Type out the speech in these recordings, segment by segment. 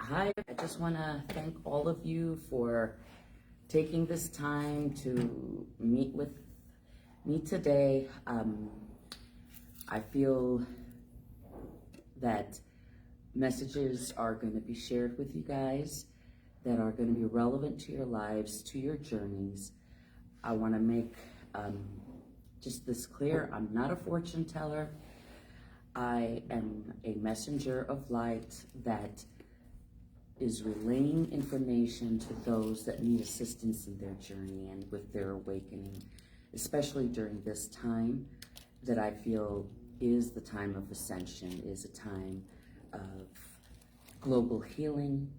Hi, I just want to thank all of you for taking this time to meet with me today. I feel that messages are going to be shared with you guys that are going to be relevant to your lives, to your journeys. I want to make just this clear. I'm not a fortune teller. I am a messenger of light that is relaying information to those that need assistance in their journey and with their awakening, especially during this time that I feel is the time of ascension, is a time of global healing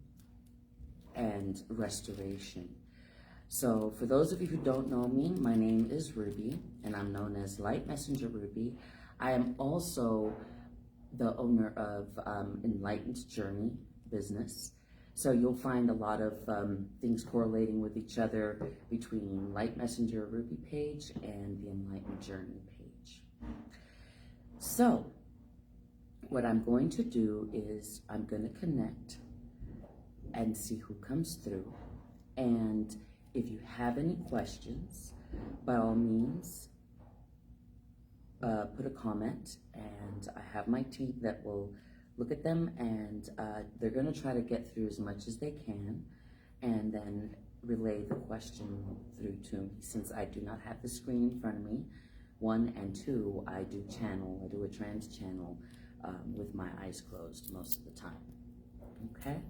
and restoration. So for those of you who don't know me, my name is Ruby, and I'm known as Light Messenger Ruby. I am also the owner of Enlightened Journey business. So you'll find a lot of things correlating with each other between Light Messenger Ruby page and the Enlightened Journey page. So what I'm going to do is I'm going to connect and see who comes through. And if you have any questions, by all means, put a comment, and I have my team that will look at them, and they're going to try to get through as much as they can and then relay the question through to me, since I do not have the screen in front of me, one, and two, I do a trance channel with my eyes closed most of the time. Okay?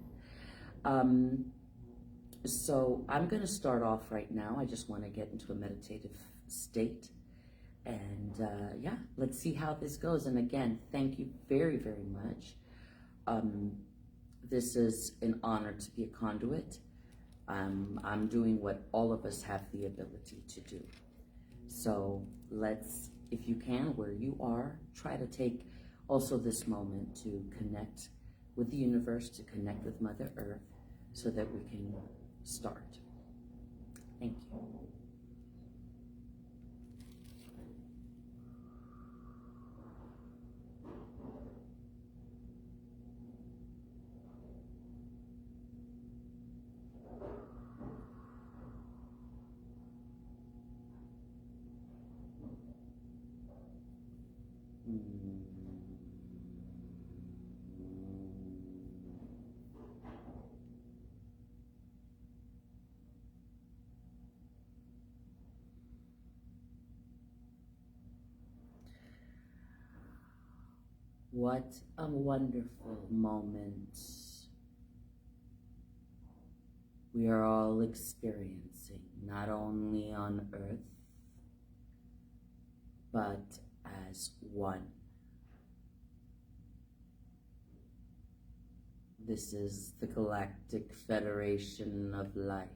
So I'm going to start off right now. I just want to get into a meditative state. And yeah, let's see how this goes. And again, thank you very, very much. This is an honor to be a conduit. I'm doing what all of us have the ability to do. So let's, if you can, where you are, try to take also this moment to connect with the universe, to connect with Mother Earth, so that we can start. Thank you. What a wonderful moment we are all experiencing, not only on Earth, but as one. This is the Galactic Federation of Light.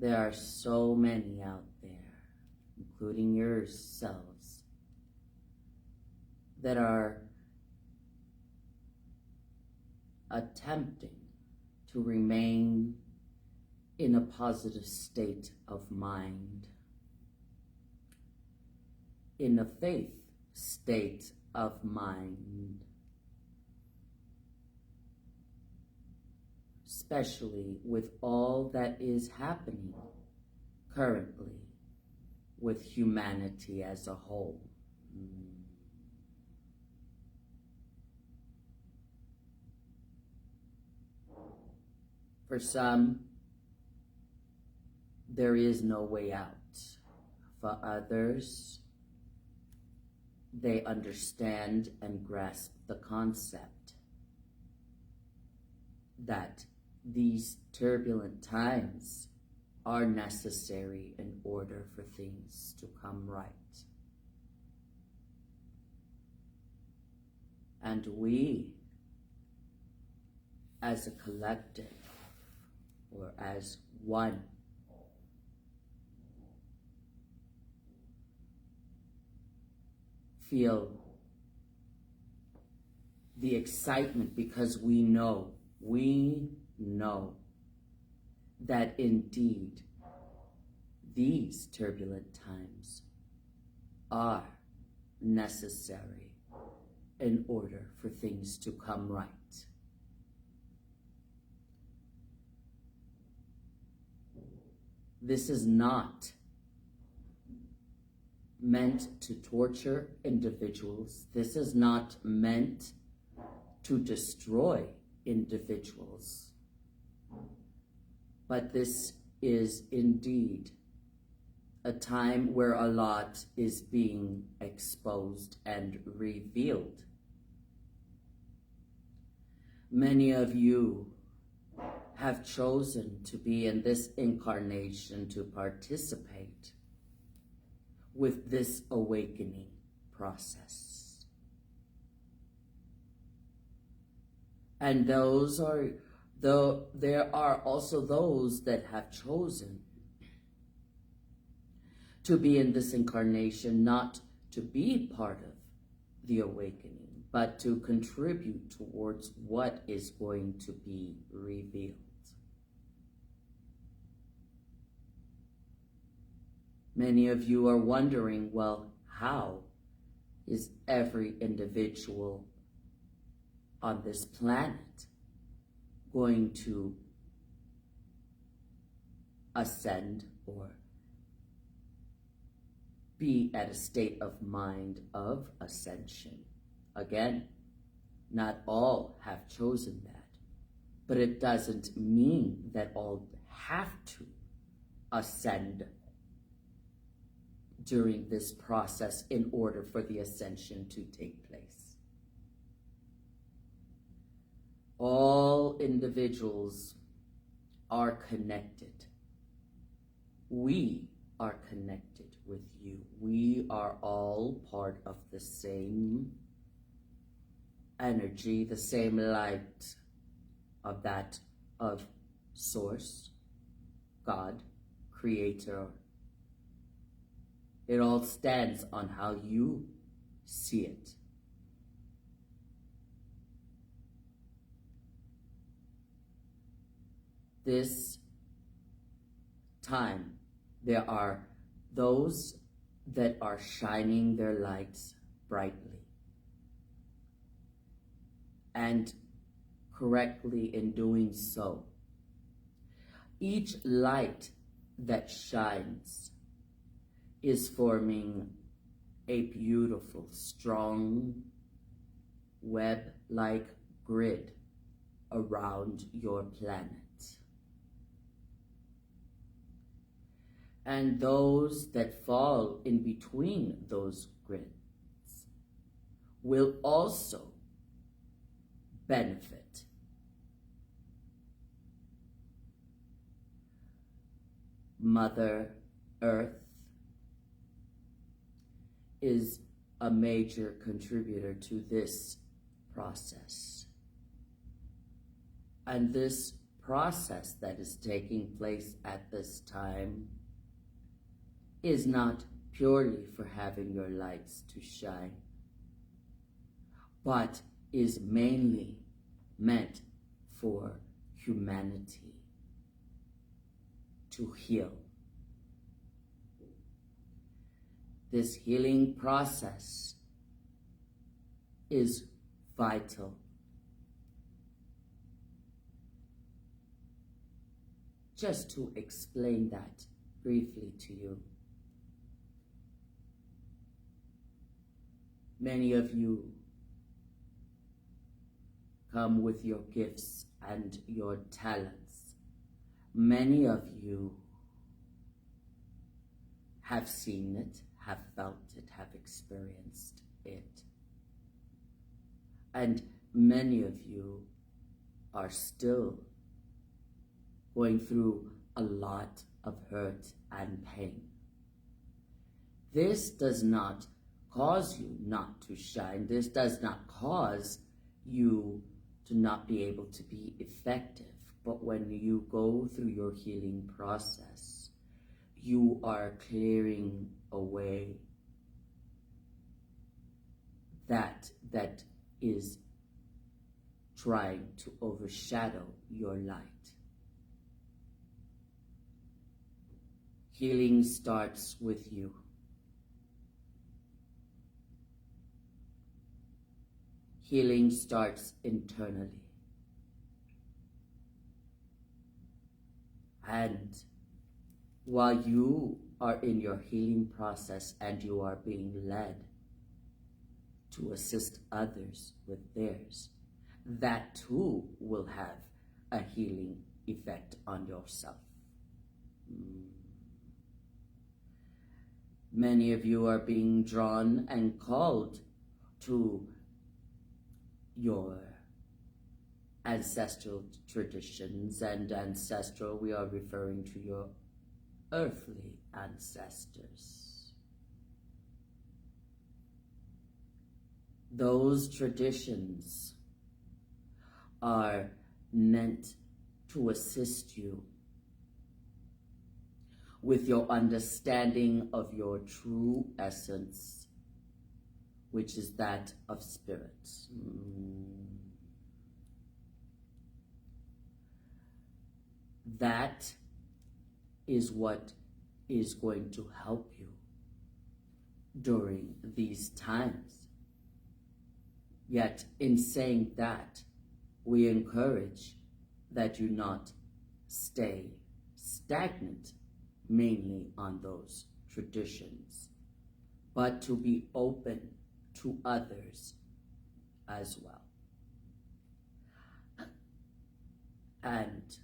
There are so many out there, including yourselves, that are attempting to remain in a positive state of mind, in a faith state of mind, especially with all that is happening currently with humanity as a whole. For some, there is no way out. For others, they understand and grasp the concept that these turbulent times are necessary in order for things to come right. And we, as a collective, or as one, feel the excitement because we know that indeed these turbulent times are necessary in order for things to come right. This is not meant to torture individuals. This is not meant to destroy individuals. But this is indeed a time where a lot is being exposed and revealed. Many of you have chosen to be in this incarnation to participate with this awakening process. And there are also those that have chosen to be in this incarnation not to be part of the awakening, but to contribute towards what is going to be revealed. Many of you are wondering, well, how is every individual on this planet going to ascend or be at a state of mind of ascension? Again, not all have chosen that, but it doesn't mean that all have to ascend during this process in order for the ascension to take place. All individuals are connected. We are connected with you. We are all part of the same energy, the same light of that of Source, God, Creator. It all stands on how you see it. This time, there are those that are shining their lights brightly and correctly in doing so. Each light that shines is forming a beautiful, strong, web-like grid around your planet. And those that fall in between those grids will also benefit. Mother Earth is a major contributor to this process. And this process that is taking place at this time is not purely for having your lights to shine, but is mainly meant for humanity to heal. This healing process is vital. Just to explain that briefly to you, many of you come with your gifts and your talents. Many of you have seen it, have felt it, have experienced it. And many of you are still going through a lot of hurt and pain. This does not cause you not to shine. This does not cause you to not be able to be effective. But when you go through your healing process, you are clearing away that is trying to overshadow your light. Healing starts with you. Healing starts internally. And while you are in your healing process and you are being led to assist others with theirs, that too will have a healing effect on yourself. Many of you are being drawn and called to your ancestral traditions, and ancestral, we are referring to your earthly ancestors. Those traditions are meant to assist you with your understanding of your true essence, which is that of spirit. That is what is going to help you during these times. Yet, in saying that, we encourage that you not stay stagnant mainly on those traditions, but to be open to others as well. And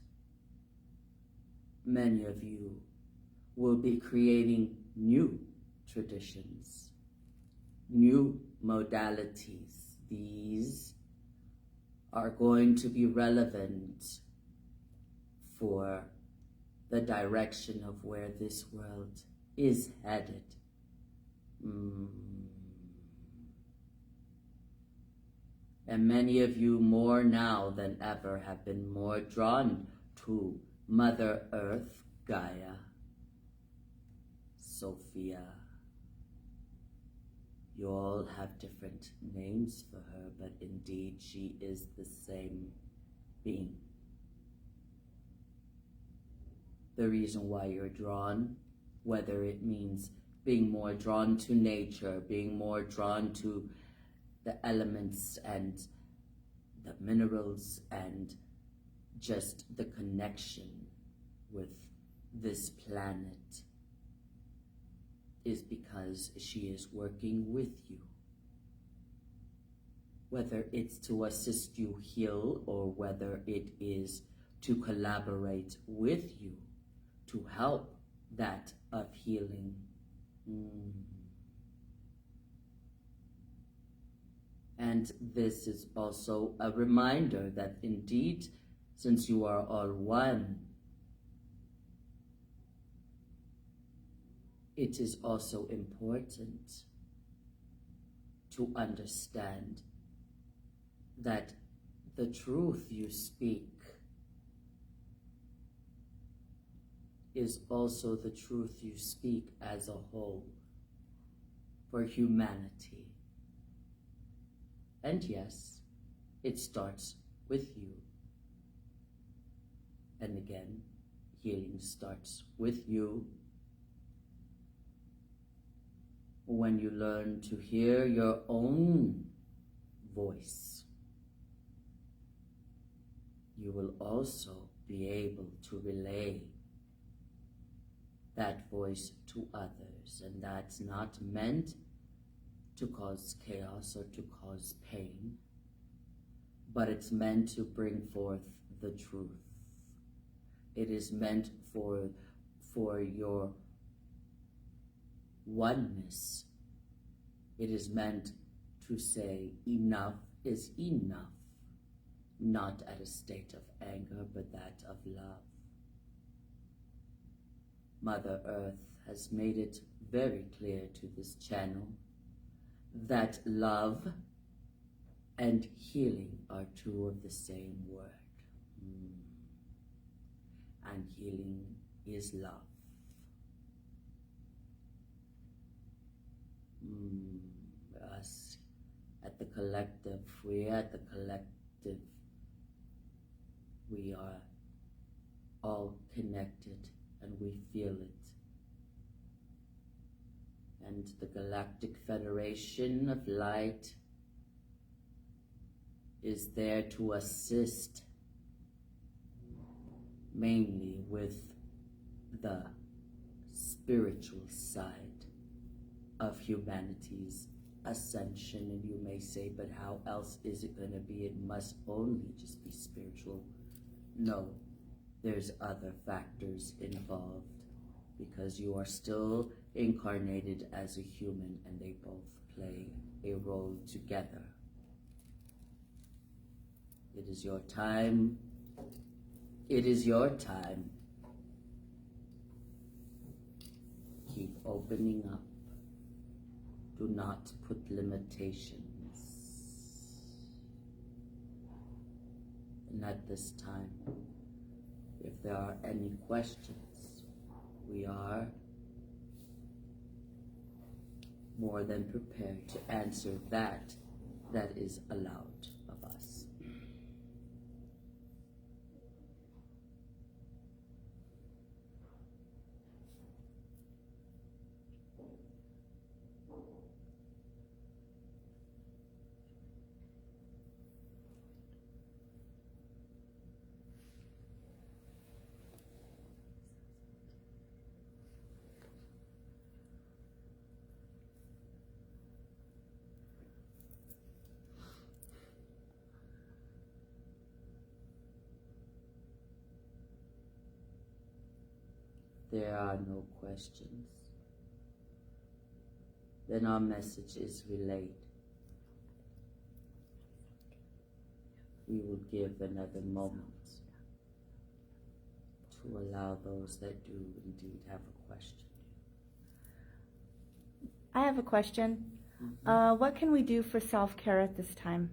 many of you will be creating new traditions, new modalities. These are going to be relevant for the direction of where this world is headed. And many of you, more now than ever, have been more drawn to Mother Earth, Gaia, Sophia. You all have different names for her, but indeed she is the same being. The reason why you're drawn, whether it means being more drawn to nature, being more drawn to the elements and the minerals and just the connection with this planet, is because she is working with you. Whether it's to assist you heal or whether it is to collaborate with you to help that of healing. And this is also a reminder that indeed, since you are all one, it is also important to understand that the truth you speak is also the truth you speak as a whole for humanity. And yes, it starts with you. And again, healing starts with you. When you learn to hear your own voice, you will also be able to relay that voice to others. And that's not meant to cause chaos or to cause pain, but it's meant to bring forth the truth. It is meant for your oneness. It is meant to say enough is enough, not at a state of anger, but that of love. Mother Earth has made it very clear to this channel that love and healing are two of the same word. And healing is love. Us at the collective, we are all connected and we feel it. And the Galactic Federation of Light is there to assist mainly with the spiritual side of humanity's ascension. And you may say, but how else is it going to be? It must only just be spiritual. No, there's other factors involved, because you are still incarnated as a human, and they both play a role together. It is your time. It is your time. Keep opening up. Do not put limitations. And at this time, if there are any questions, we are more than prepared to answer that is allowed of us. There are no questions. Then our message is relayed. We will give another moment to allow those that do indeed have a question. I have a question. What can we do for self-care at this time?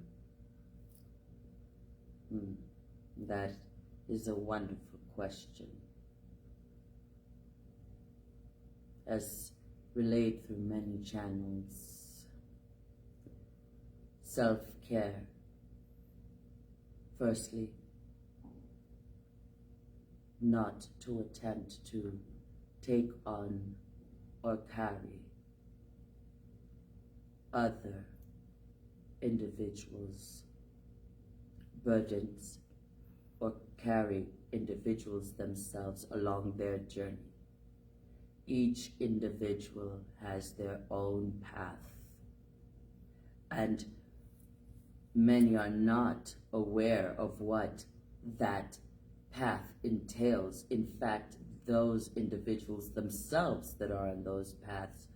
That is a wonderful question. As relayed through many channels, self-care, firstly, not to attempt to take on or carry other individuals' burdens, or carry individuals themselves along their journey. Each individual has their own path, and many are not aware of what that path entails. In fact, those individuals themselves that are on those paths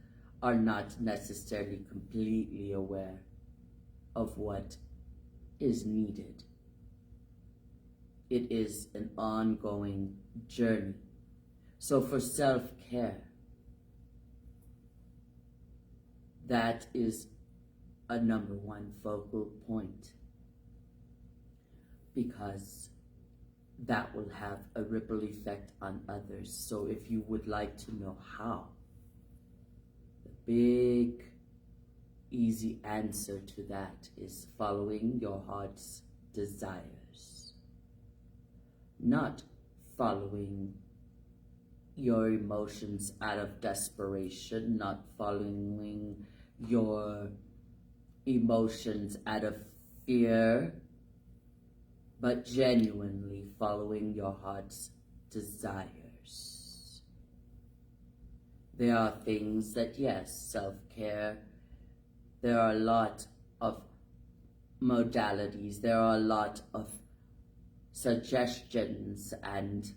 are not necessarily completely aware of what is needed. It is an ongoing journey. So for self-care, that is a number one focal point, because that will have a ripple effect on others. So if you would like to know how, the big, easy answer to that is following your heart's desires, not following your emotions out of desperation, not following your emotions out of fear, but genuinely following your heart's desires. There are things that, yes, self-care, there are a lot of modalities, there are a lot of suggestions and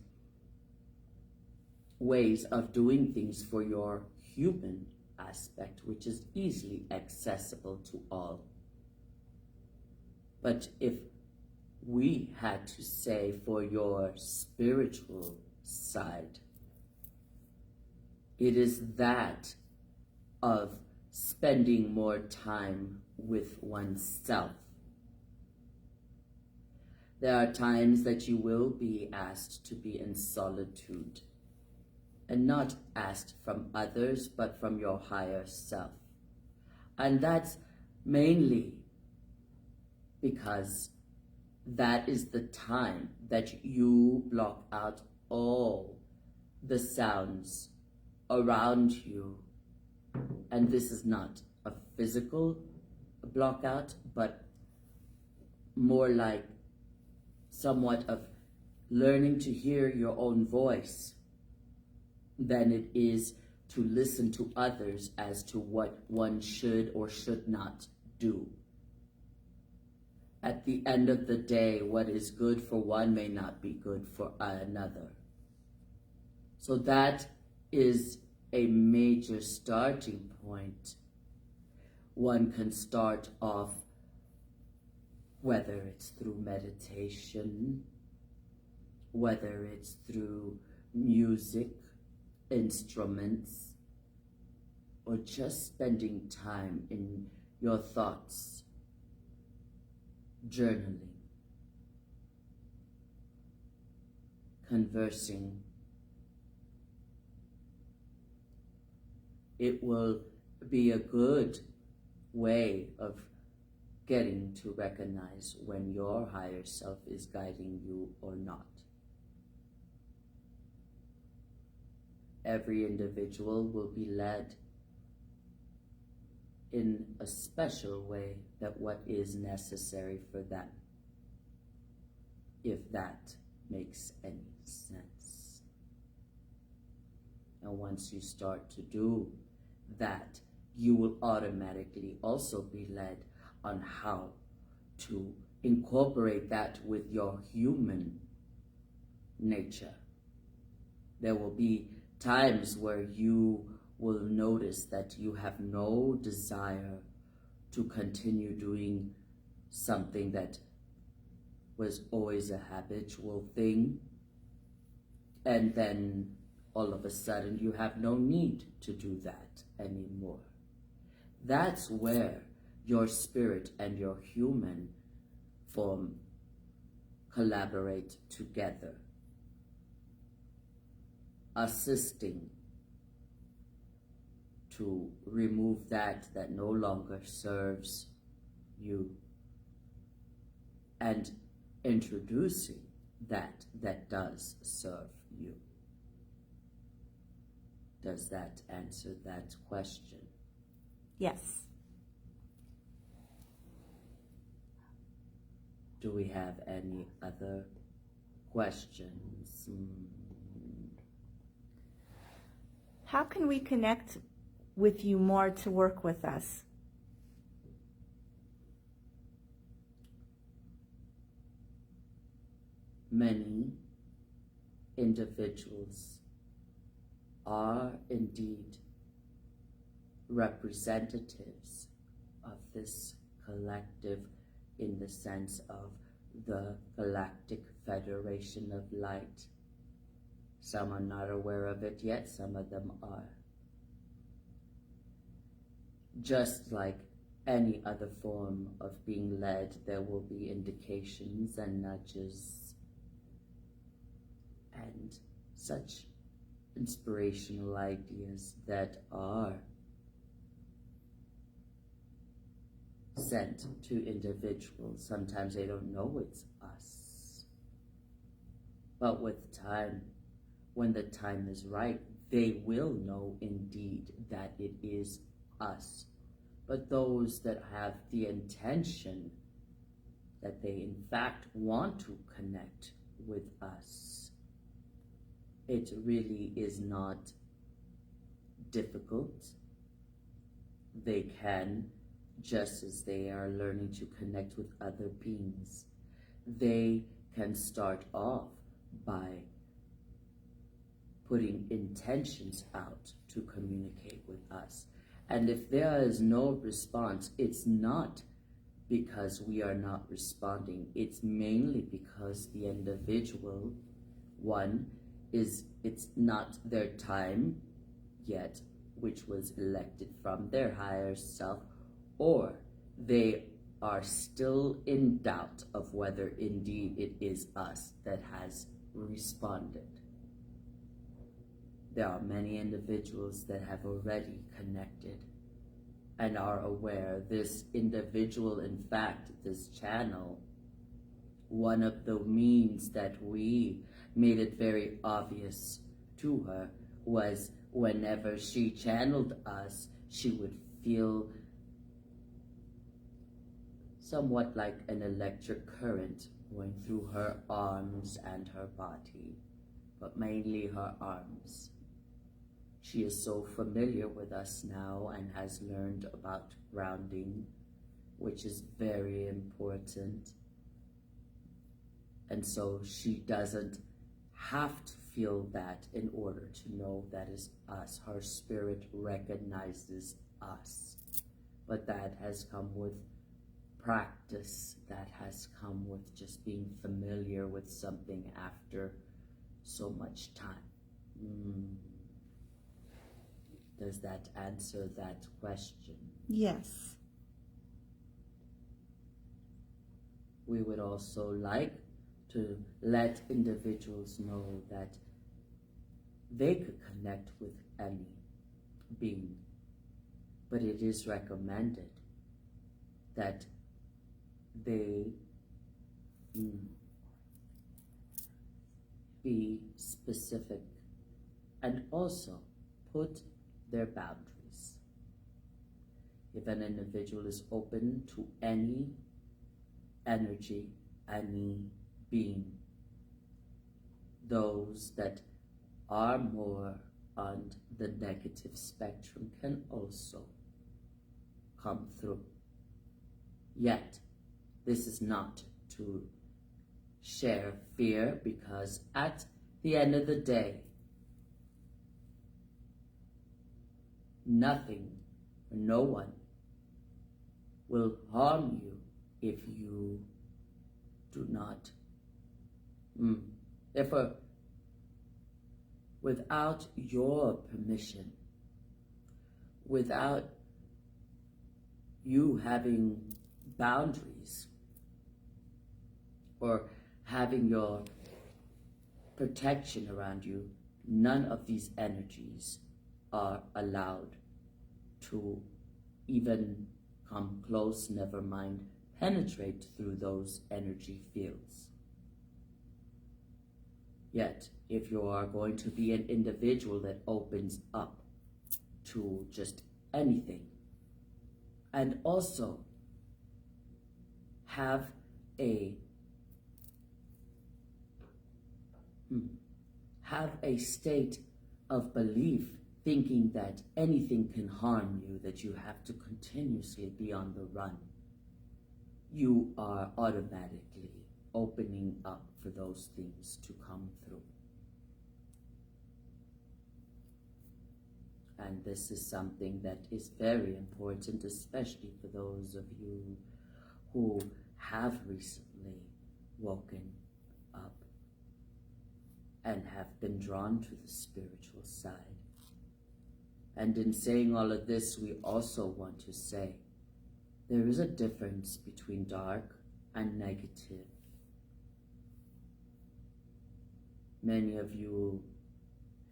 ways of doing things for your human aspect, which is easily accessible to all. But if we had to say for your spiritual side, it is that of spending more time with oneself. There are times that you will be asked to be in solitude, and not asked from others, but from your higher self. And that's mainly because that is the time that you block out all the sounds around you. And this is not a physical block out, but more like somewhat of learning to hear your own voice than it is to listen to others as to what one should or should not do. At the end of the day, what is good for one may not be good for another. So that is a major starting point. One can start off, whether it's through meditation, whether it's through music, instruments, or just spending time in your thoughts, journaling, conversing. It will be a good way of getting to recognize when your higher self is guiding you or not. Every individual will be led in a special way that what is necessary for them, if that makes any sense. And once you start to do that, you will automatically also be led on how to incorporate that with your human nature. There will be times where you will notice that you have no desire to continue doing something that was always a habitual thing, and then all of a sudden you have no need to do that anymore. That's where your spirit and your human form collaborate together, assisting to remove that no longer serves you, and introducing that does serve you. Does that answer that question? Yes. Do we have any other questions? How can we connect with you more to work with us? Many individuals are indeed representatives of this collective, in the sense of the Galactic Federation of Light. Some are not aware of it yet, some of them are. Just like any other form of being led, there will be indications and nudges and such inspirational ideas that are sent to individuals. Sometimes they don't know it's us. But with time, when the time is right, they will know indeed that it is us. But those that have the intention that they in fact want to connect with us, it really is not difficult. They can, just as they are learning to connect with other beings, they can start off by putting intentions out to communicate with us. And if there is no response, it's not because we are not responding. It's mainly because the individual, one, it's not their time yet, which was elected from their higher self, or they are still in doubt of whether indeed it is us that has responded. There are many individuals that have already connected and are aware this individual, in fact, this channel, one of the means that we made it very obvious to her was whenever she channeled us, she would feel somewhat like an electric current going through her arms and her body, but mainly her arms. She is so familiar with us now and has learned about grounding, which is very important. And so she doesn't have to feel that in order to know that is us. Her spirit recognizes us. But that has come with practice, that has come with just being familiar with something after so much time. Does that answer that question? Yes. We would also like to let individuals know that they could connect with any being, but it is recommended that they be specific and also put their boundaries. If an individual is open to any energy, any being, those that are more on the negative spectrum can also come through. Yet, this is not to share fear, because at the end of the day, nothing or no one will harm you if you do not. Therefore, without your permission, without you having boundaries or having your protection around you, none of these energies are allowed to even come close, never mind penetrate through those energy fields. Yet, if you are going to be an individual that opens up to just anything, and also have a state of belief, thinking that anything can harm you, that you have to continuously be on the run, you are automatically opening up for those things to come through. And this is something that is very important, especially for those of you who have recently woken up and have been drawn to the spiritual side. And in saying all of this, we also want to say there is a difference between dark and negative. Many of you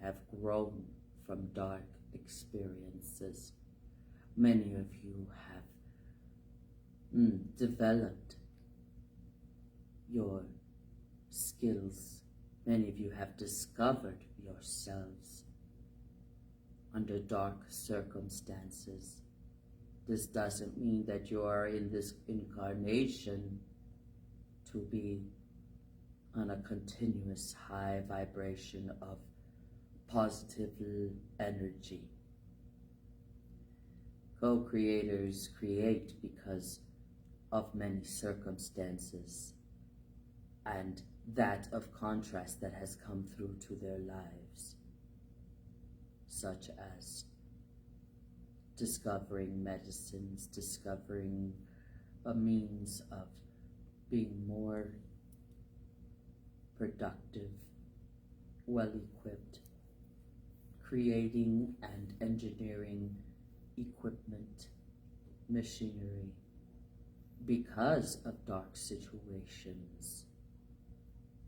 have grown from dark experiences. Many of you have developed your skills. Many of you have discovered yourselves under dark circumstances. This doesn't mean that you are in this incarnation to be on a continuous high vibration of positive energy. Co-creators create because of many circumstances and that of contrast that has come through to their lives, such as discovering medicines, discovering a means of being more productive, well-equipped, creating and engineering equipment, machinery, because of dark situations.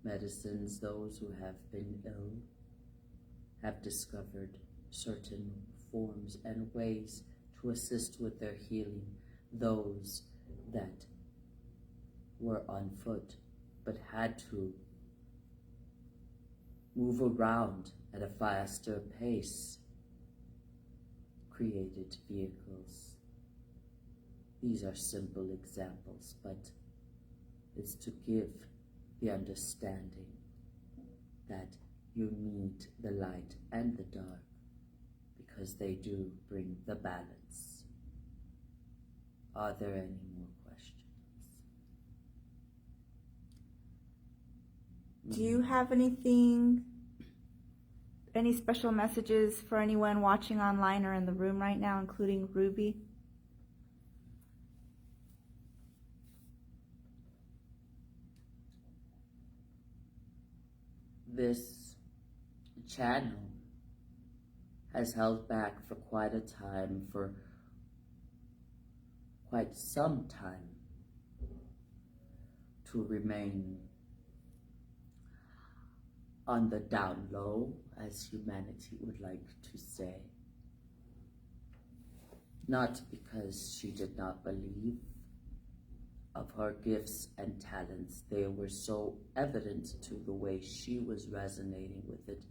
Medicines, those who have been ill have discovered certain forms and ways to assist with their healing. Those that were on foot but had to move around at a faster pace created vehicles. These are simple examples, but it's to give the understanding that you need the light and the dark because they do bring the balance. Are there any more questions? Do you have anything, any special messages for anyone watching online or in the room right now, including Ruby? This channel has held back for quite a time, for quite some time, to remain on the down low, as humanity would like to say. Not because she did not believe of her gifts and talents. They were so evident to the way she was resonating with it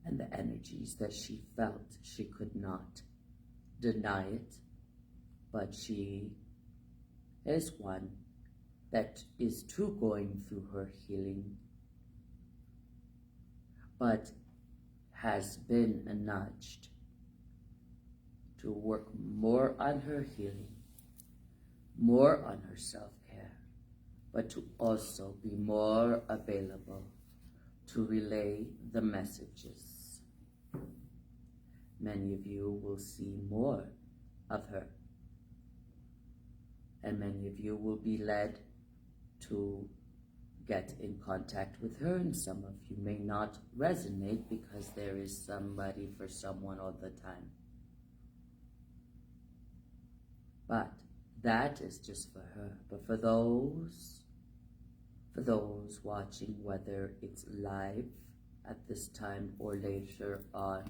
and the energies that she felt. She could not deny it, but she is one that is too going through her healing, but has been nudged to work more on her healing, more on her self-care, but to also be more available to relay the messages. Many of you will see more of her, and many of you will be led to get in contact with her, and some of you may not resonate because there is somebody for someone all the time. But that is just for her. But for those watching, whether it's live at this time or later on,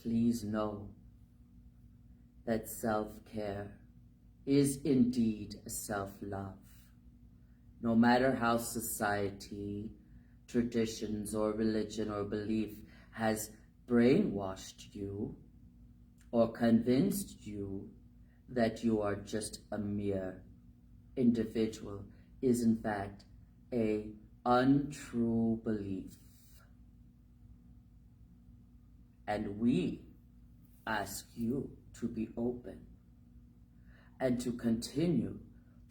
please know that self-care is indeed self-love. No matter how society, traditions, or religion or belief has brainwashed you or convinced you that you are just a mere individual, is in fact a untrue belief. And we ask you to be open and to continue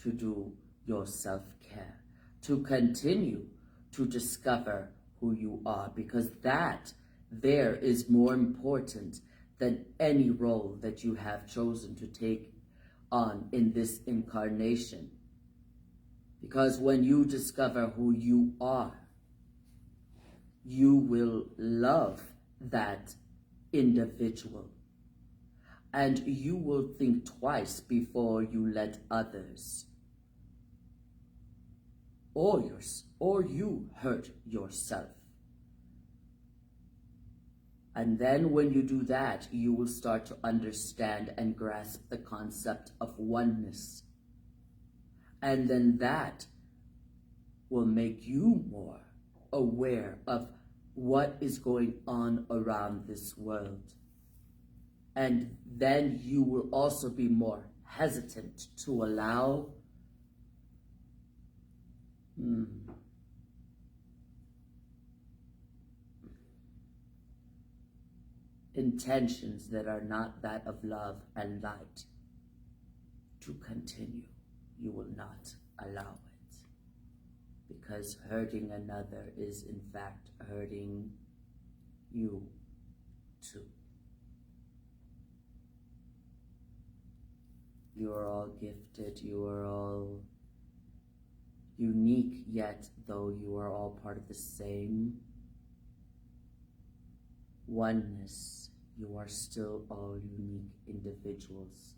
to do your self-care, to continue to discover who you are, because that there is more important than any role that you have chosen to take on in this incarnation. Because when you discover who you are, you will love that individual, and you will think twice before you let others or you hurt yourself. And then when you do that, you will start to understand and grasp the concept of oneness. And then that will make you more aware of what is going on around this world. And then you will also be more hesitant to allow intentions that are not that of love and light to continue. You will not allow it, because hurting another is in fact hurting you too. You are all gifted, you are all unique, yet though you are all part of the same oneness, you are still all unique individuals.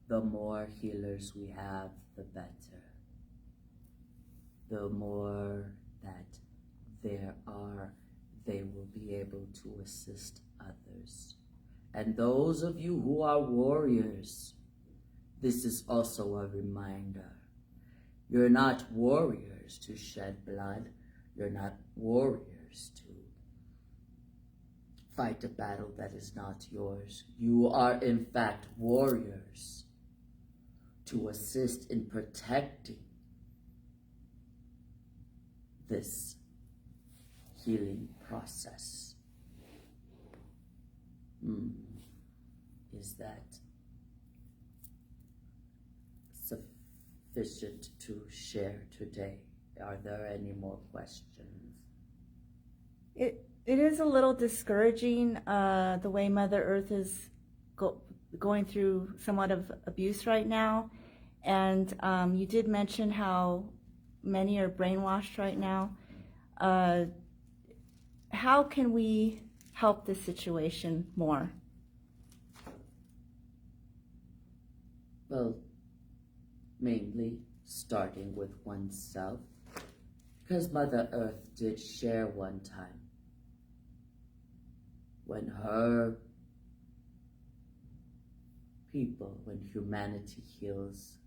The more healers we have, the better. The more that there are, they will be able to assist others. And those of you who are warriors, this is also a reminder. You're not warriors to shed blood. You're not warriors to fight a battle that is not yours. You are, in fact, warriors to assist in protecting this healing process. Is that sufficient to share today? Are there any more questions? It is a little discouraging the way Mother Earth is going through somewhat of abuse right now. And you did mention how many are brainwashed right now. How can we help this situation more? Well, mainly starting with oneself, because Mother Earth did share one time when her people, when humanity heals,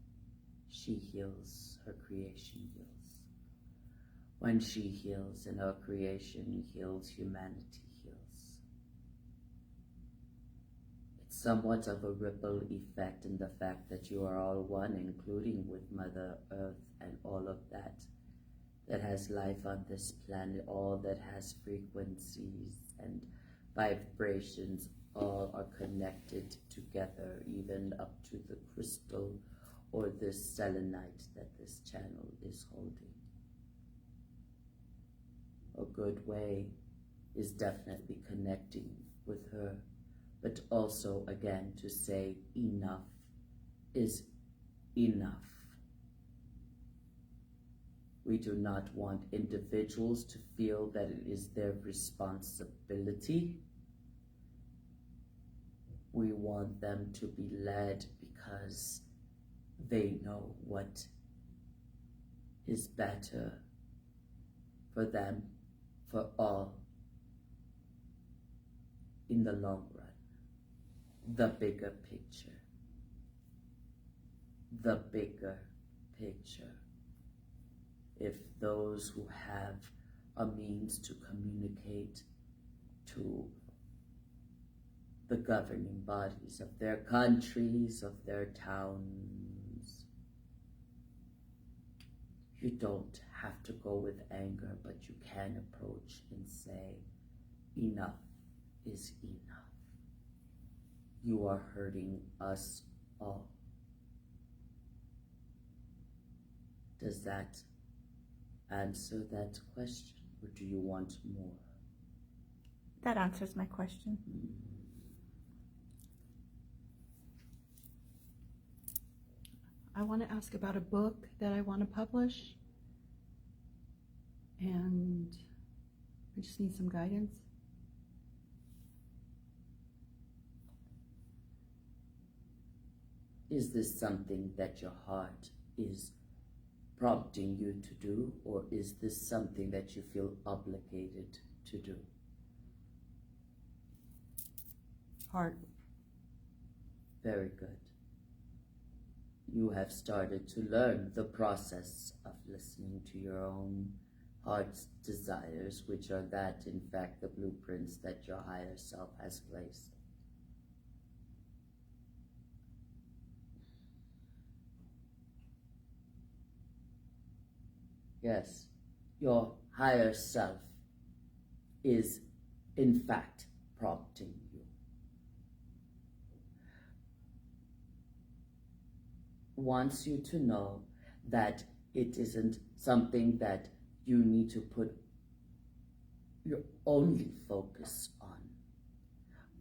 she heals, her creation heals. When she heals and her creation heals, humanity heals. It's somewhat of a ripple effect in the fact that you are all one, including with Mother Earth and all of that has life on this planet, all that has frequencies and vibrations, all are connected together, even up to the crystal or this selenite that this channel is holding. A good way is definitely connecting with her, but also again to say enough is enough. We do not want individuals to feel that it is their responsibility. We want them to be led because they know what is better for them, for all, in the long run. The bigger picture. The bigger picture. If those who have a means to communicate to the governing bodies of their countries, of their towns, you don't have to go with anger, but you can approach and say, enough is enough. You are hurting us all. Does that answer that question, or do you want more? That answers my question. I want to ask about a book that I want to publish, and I just need some guidance. Is this something that your heart is prompting you to do, or is this something that you feel obligated to do? Heart. Very good. You have started to learn the process of listening to your own heart's desires, which are that, in fact, the blueprints that your higher self has placed. Yes, your higher self is, in fact, prompting you. Wants you to know that it isn't something that you need to put your only focus on,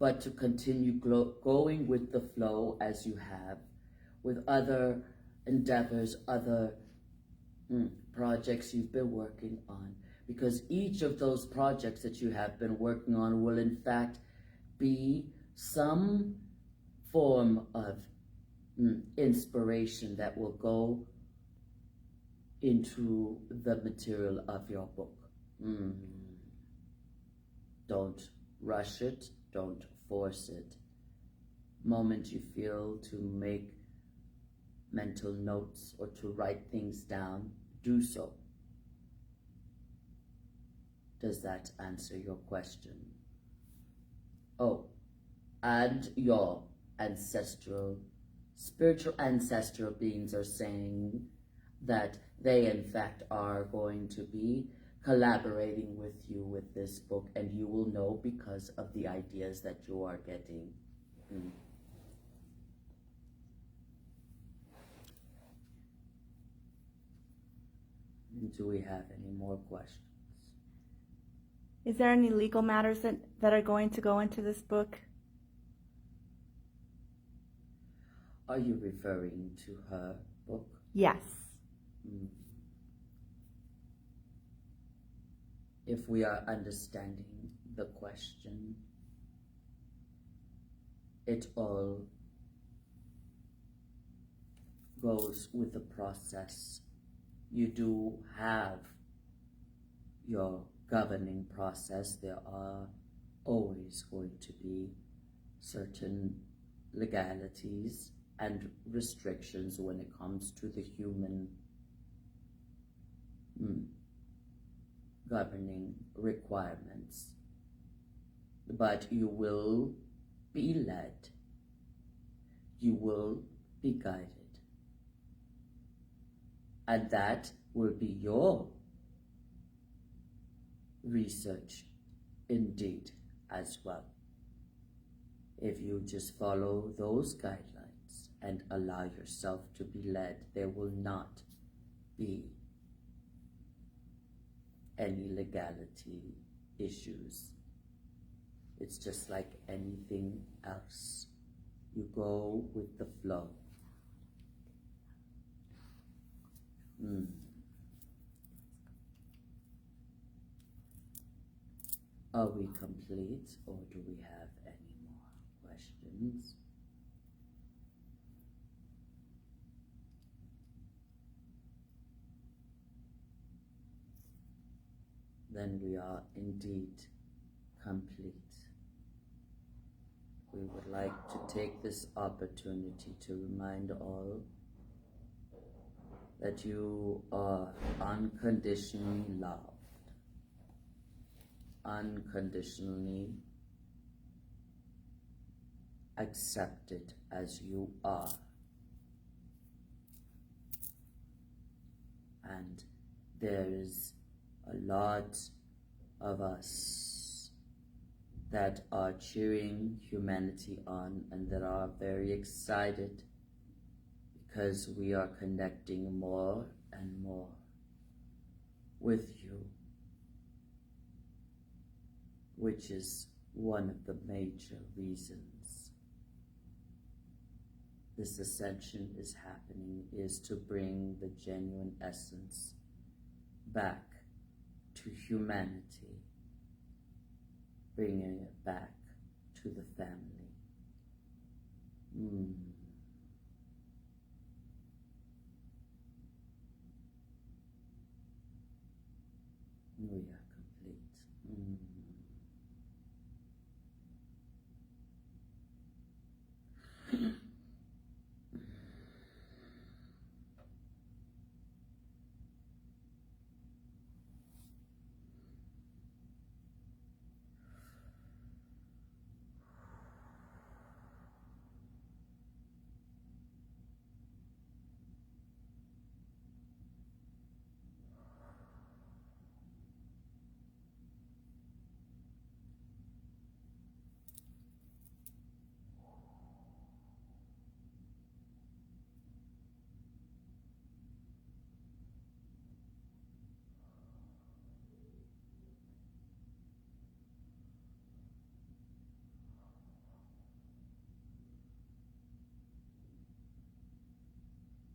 but to continue going with the flow as you have, with other endeavors, other projects you've been working on, because each of those projects that you have been working on will in fact be some form of inspiration that will go into the material of your book. Don't rush it, don't force it. Moment you feel to make mental notes or to write things down, do so. Does that answer your question? Oh, and your spiritual ancestral beings are saying that they in fact are going to be collaborating with you with this book, and you will know because of the ideas that you are getting. Mm. Do we have any more questions? Is there any legal matters that are going to go into this book? Are you referring to her book? Yes. Mm. If we are understanding the question, it all goes with the process. You do have your governing process. There are always going to be certain legalities and restrictions when it comes to the human governing requirements. But you will be led, you will be guided, and that will be your research indeed as well. If you just follow those guidelines and allow yourself to be led, there will not be any legality issues. It's just like anything else. You go with the flow. Are we complete, or do we have any more questions? Then we are indeed complete. We would like to take this opportunity to remind all that you are unconditionally loved, unconditionally accepted as you are. And there is a lot of us that are cheering humanity on and that are very excited because we are connecting more and more with you, which is one of the major reasons this ascension is happening, is to bring the genuine essence back to humanity, bringing it back to the family. We are complete.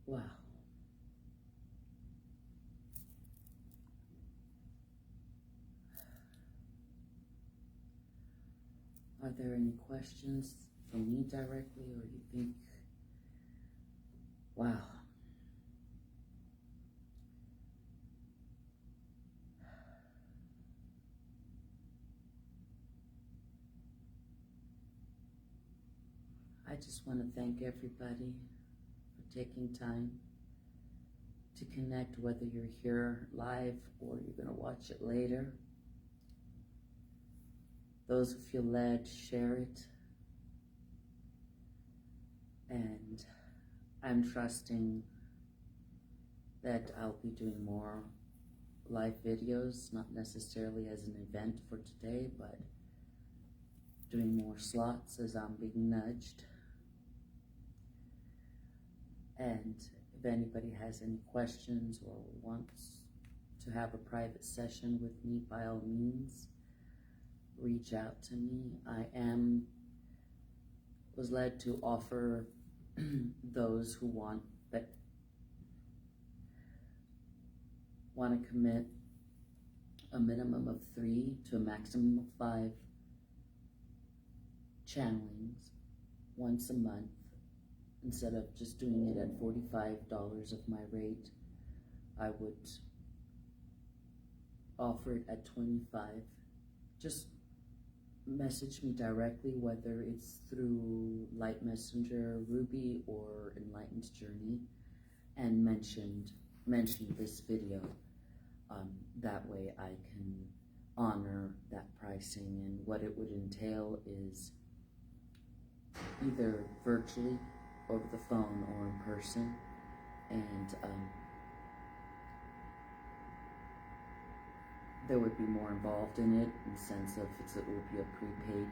Wow. Are there any questions from me directly, or you think, wow. I just want to thank everybody for taking time to connect, whether you're here live or you're going to watch it later. those who feel led, share it. And I'm trusting that I'll be doing more live videos, not necessarily as an event for today, but doing more slots as I'm being nudged. And if anybody has any questions or wants to have a private session with me, by all means, reach out to me. I was led to offer those who want to commit a minimum of 3 to a maximum of 5 channelings once a month, instead of just doing it at $45 of my rate. I would offer it at $25. Just message me directly, whether it's through Light Messenger, Ruby, or Enlightened Journey, and mention this video. That way I can honor that pricing, and what it would entail is either virtually, over the phone, or in person, and there would be more involved in it, in the sense of it would be a prepaid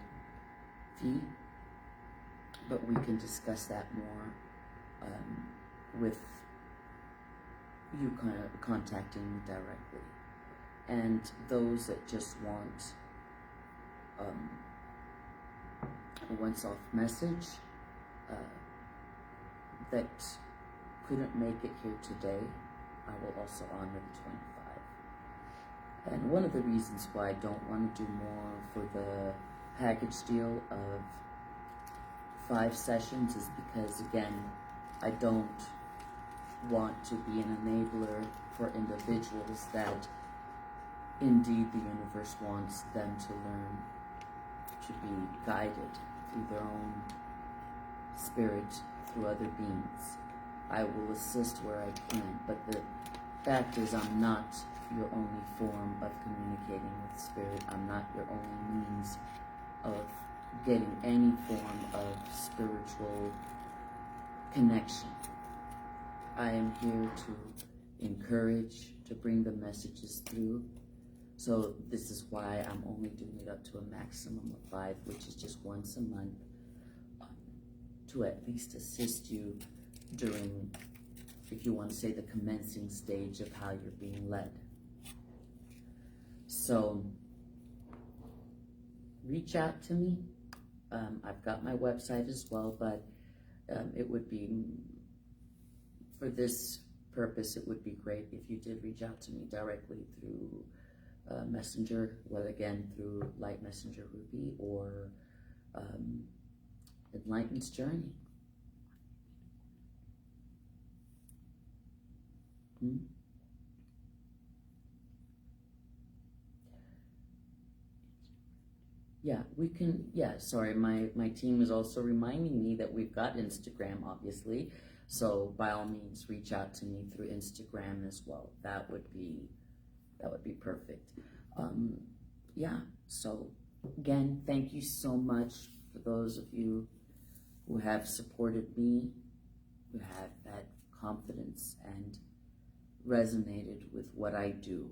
fee, but we can discuss that more with you kind of contacting me directly. And those that just want a once-off message that couldn't make it here today, I will also honor the $25. And one of the reasons why I don't want to do more for the package deal of 5 sessions is because, again, I don't want to be an enabler for individuals that indeed the universe wants them to learn to be guided through their own spirit, through other beings. I will assist where I can, but the fact is I'm not your only form of communicating with spirit. I'm not your only means of getting any form of spiritual connection. I am here to encourage, to bring the messages through. So this is why I'm only doing it up to a maximum of 5, which is just once a month, to at least assist you during, if you want to say, the commencing stage of how you're being led. So reach out to me. I've got my website as well, but it would be, for this purpose, it would be great if you did reach out to me directly through Messenger, whether again through Light Messenger Ruby or Enlightened Journey. Yeah, we can, sorry, my team is also reminding me that we've got Instagram, obviously. So by all means, reach out to me through Instagram as well. That would be perfect. So again, thank you so much for those of you who have supported me, who have had confidence and resonated with what I do.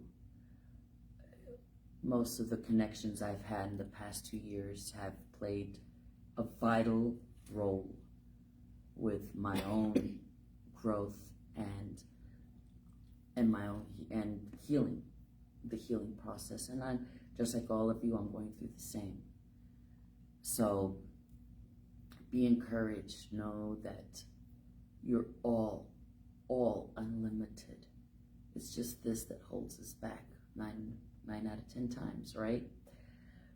Most of the connections I've had in the past 2 years have played a vital role with my own growth and my own healing, the healing process. And I'm just like all of you, I'm going through the same. So be encouraged. Know that you're all unlimited. It's just this that holds us back 9 out of 10 times, right?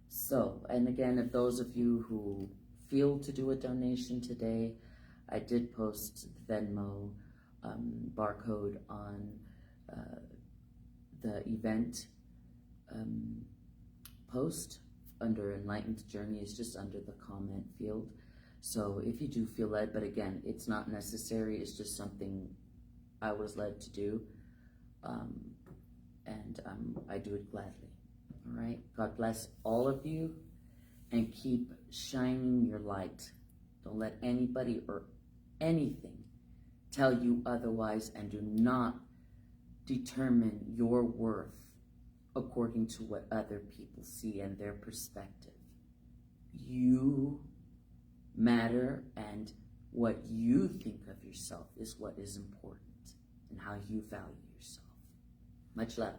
So, and again, if those of you who feel to do a donation today, I did post the Venmo barcode on the event post under Enlightened Journey. Is just under the comment field. So if you do feel led, but again, it's not necessary, it's just something I was led to do. And I do it gladly. All right. God bless all of you. and keep shining your light. Don't let anybody or anything tell you otherwise, and do not determine your worth according to what other people see and their perspective. You matter, and what you think of yourself is what is important, and how you value yourself. Much love.